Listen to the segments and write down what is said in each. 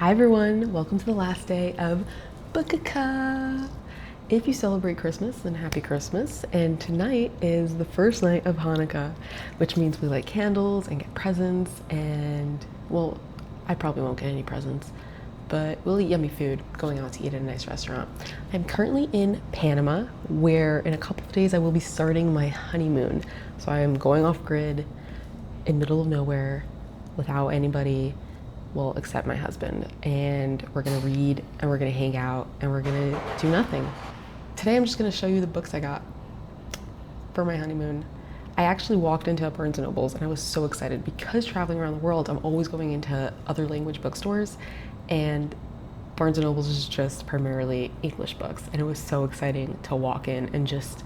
Hi everyone, welcome to the last day of Hanukkah. If you celebrate Christmas, then happy Christmas. And tonight is the first night of Hanukkah, which means we light candles and get presents. And well, I probably won't get any presents, but we'll eat yummy food going out to eat at a nice restaurant. I'm currently in Panama, where in a couple of days I will be starting my honeymoon. So I am going off grid in middle of nowhere without anybody, well, except my husband, and we're gonna read and we're gonna hang out and we're gonna do nothing. Today I'm just gonna show you the books I got for my honeymoon. I actually walked into a Barnes & Nobles and I was so excited because traveling around the world, I'm always going into other language bookstores, and Barnes & Nobles is just primarily English books, and it was so exciting to walk in and just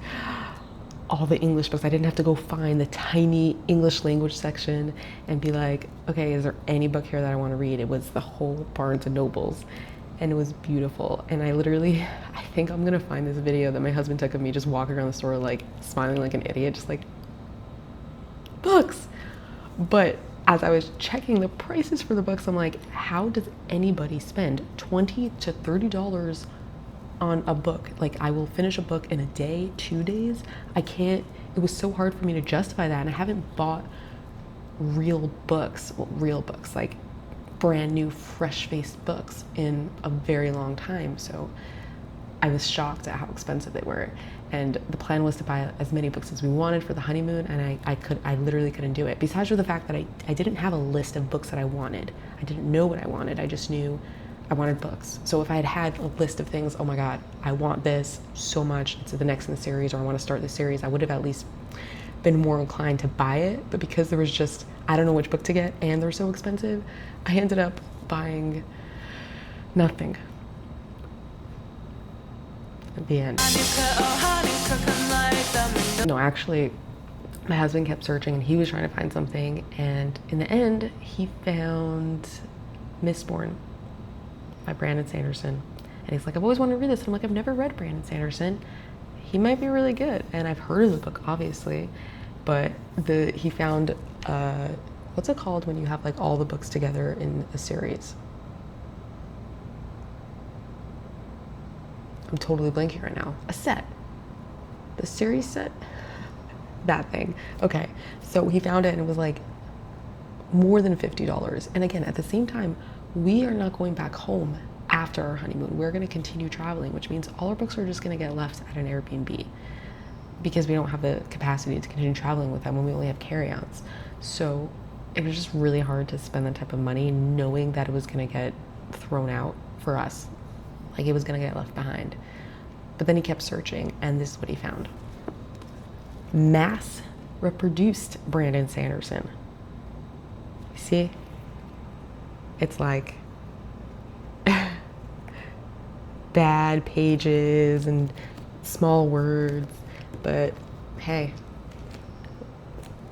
all the English books. I didn't have to go find the tiny English language section and be like, okay, is there any book here that I want to read? It was the whole Barnes and Nobles, and it was beautiful. And I think I'm gonna find this video that my husband took of me just walking around the store like smiling like an idiot, just like, books. But as I was checking the prices for the books, I'm like, how does anybody spend $20 to $30 on a book? Like, I will finish a book in a day, 2 days. I can't, it was so hard for me to justify that. And I haven't bought real books, like brand new, fresh-faced books in a very long time. So I was shocked at how expensive they were. And the plan was to buy as many books as we wanted for the honeymoon, and I literally couldn't do it. Besides for the fact that I didn't have a list of books that I wanted. I didn't know what I wanted. I just knew I wanted books. So if I had had a list of things, oh my God, I want this so much, it's the next in the series, or I want to start the series, I would have at least been more inclined to buy it. But because there was just, I don't know which book to get and they're so expensive, I ended up buying nothing at the end. No, actually, my husband kept searching and he was trying to find something, and in the end, he found Mistborn by Brandon Sanderson. And he's like, I've always wanted to read this. And I'm like, I've never read Brandon Sanderson. He might be really good. And I've heard of the book, obviously, but he found, what's it called when you have like all the books together in a series? I'm totally blanking right now. A set. The series set? That thing. Okay. So he found it and it was like more than $50. And again, at the same time, we are not going back home after our honeymoon. We're going to continue traveling, which means all our books are just going to get left at an Airbnb because we don't have the capacity to continue traveling with them when we only have carry-ons. So it was just really hard to spend that type of money knowing that it was going to get thrown out for us. Like, it was going to get left behind. But then he kept searching, and this is what he found. Mass reproduced Brandon Sanderson. You see? It's like bad pages and small words, but hey,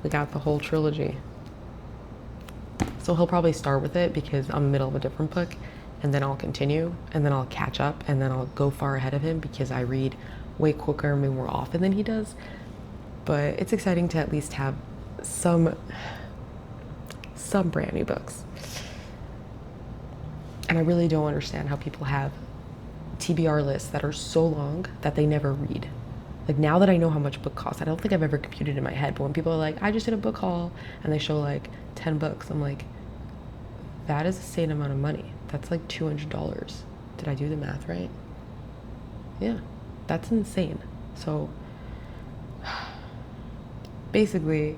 we got the whole trilogy. So he'll probably start with it because I'm in the middle of a different book, and then I'll continue, and then I'll catch up, and then I'll go far ahead of him because I read way quicker and way more often than he does. But it's exciting to at least have some brand new books. And I really don't understand how people have TBR lists that are so long that they never read. Like, now that I know how much a book costs, I don't think I've ever computed in my head, but when people are like, I just did a book haul, and they show like 10 books, I'm like, that is a insane amount of money. That's like $200. Did I do the math right? Yeah, that's insane. So basically,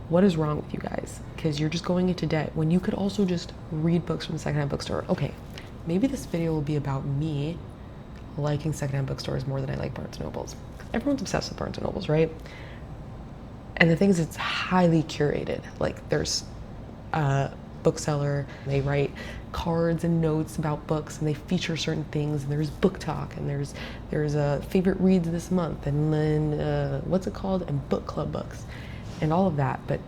what is wrong with you guys? Because you're just going into debt when you could also just read books from the secondhand bookstore. Okay, maybe this video will be about me liking secondhand bookstores more than I like Barnes & Nobles. Everyone's obsessed with Barnes & Nobles, right? And the thing is, it's highly curated. Like, there's a bookseller, they write cards and notes about books, and they feature certain things, and there's book talk, and there's a favorite reads this month, and then what's it called? And book club books. And all of that. But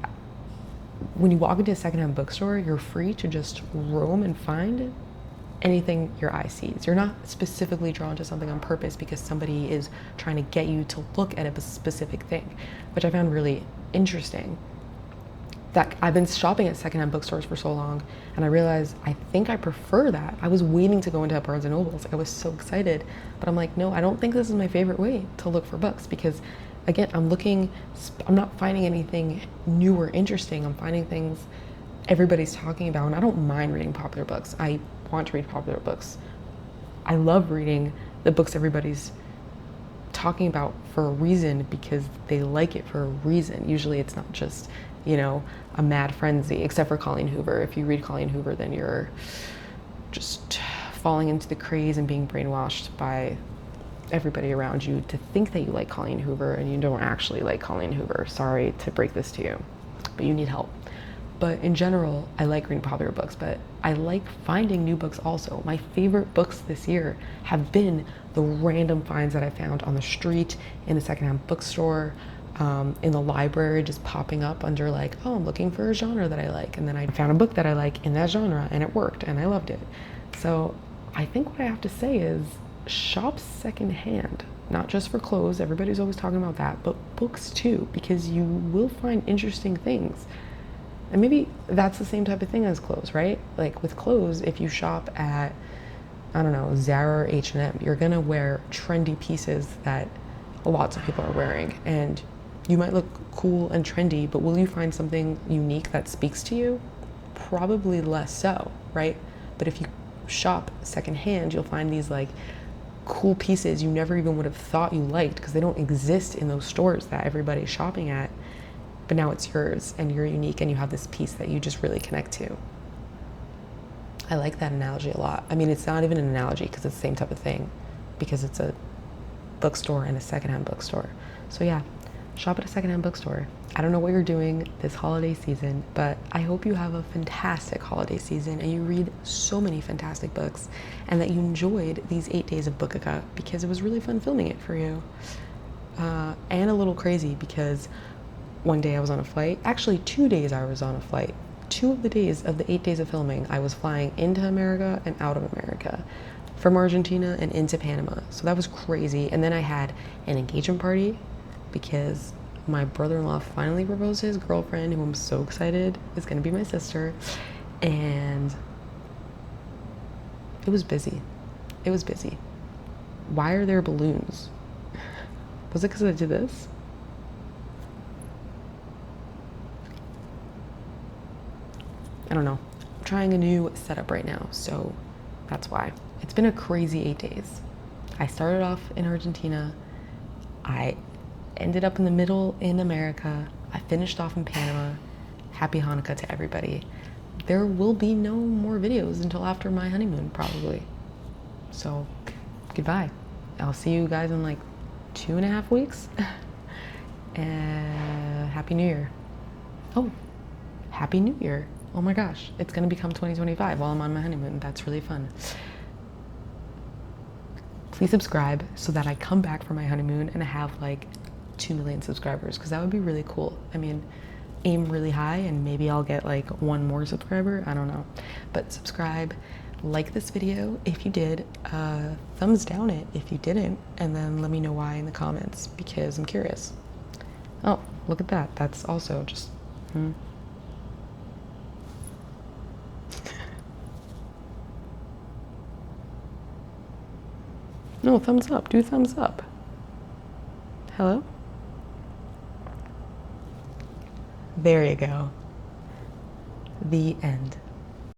when you walk into a secondhand bookstore, you're free to just roam and find anything your eye sees. You're not specifically drawn to something on purpose because somebody is trying to get you to look at a specific thing, which I found really interesting. that I've been shopping at secondhand bookstores for so long, and I realized I think I prefer that. I was waiting to go into Barnes and Nobles. Like, I was so excited, but I'm like, no, I don't think this is my favorite way to look for books, because again, I'm not finding anything new or interesting. I'm finding things everybody's talking about, and I don't mind reading popular books. I want to read popular books. I love reading the books everybody's talking about for a reason, because they like it for a reason. Usually it's not just, you know, a mad frenzy, except for Colleen Hoover. If you read Colleen Hoover, then you're just falling into the craze and being brainwashed by everybody around you to think that you like Colleen Hoover, and you don't actually like Colleen Hoover. Sorry to break this to you, but you need help. But in general, I like reading popular books, but I like finding new books also. My favorite books this year have been the random finds that I found on the street, in a secondhand bookstore, in the library, just popping up under like, oh, I'm looking for a genre that I like. And then I found a book that I like in that genre, and it worked, and I loved it. So I think what I have to say is shop secondhand, not just for clothes. Everybody's always talking about that, but books too, because you will find interesting things. And maybe that's the same type of thing as clothes, right? Like with clothes, if you shop at, I don't know, Zara or H&M, you're gonna wear trendy pieces that lots of people are wearing. And you might look cool and trendy, but will you find something unique that speaks to you? Probably less so, right? But if you shop secondhand, you'll find these like cool pieces you never even would have thought you liked, because they don't exist in those stores that everybody's shopping at. But now it's yours, and you're unique, and you have this piece that you just really connect to. I like that analogy a lot. I mean, it's not even an analogy, because it's the same type of thing, because it's a bookstore and a secondhand bookstore. So yeah, shop at a secondhand bookstore. I don't know what you're doing this holiday season, but I hope you have a fantastic holiday season, and you read so many fantastic books, and that you enjoyed these 8 days of Bookaka, because it was really fun filming it for you. And a little crazy, because one day I was on a flight, actually 2 days I was on a flight. 2 of the days of the 8 days of filming, I was flying into America and out of America, from Argentina and into Panama. So that was crazy. And then I had an engagement party, because my brother-in-law finally proposed to his girlfriend, who I'm so excited is gonna be my sister. And it was busy. It was busy. Why are there balloons? Was it because I did this? I don't know. I'm trying a new setup right now, so that's why. It's been a crazy 8 days. I started off in Argentina. I ended up in the middle in America. I finished off in Panama. Happy Hanukkah to everybody. There will be no more videos until after my honeymoon, probably. So, goodbye. I'll see you guys in like 2.5 weeks. And Happy New Year. Oh, Happy New Year. Oh my gosh, it's gonna become 2025 while I'm on my honeymoon. That's really fun. Please subscribe so that I come back from my honeymoon and I have like 2 million subscribers, because that would be really cool. I mean, aim really high and maybe I'll get like 1 more subscriber. I don't know. But subscribe, like this video if you did, thumbs down it if you didn't, and then let me know why in the comments, because I'm curious. Oh, look at that. That's also just, No, thumbs up. Do thumbs up. Hello? There you go. The end.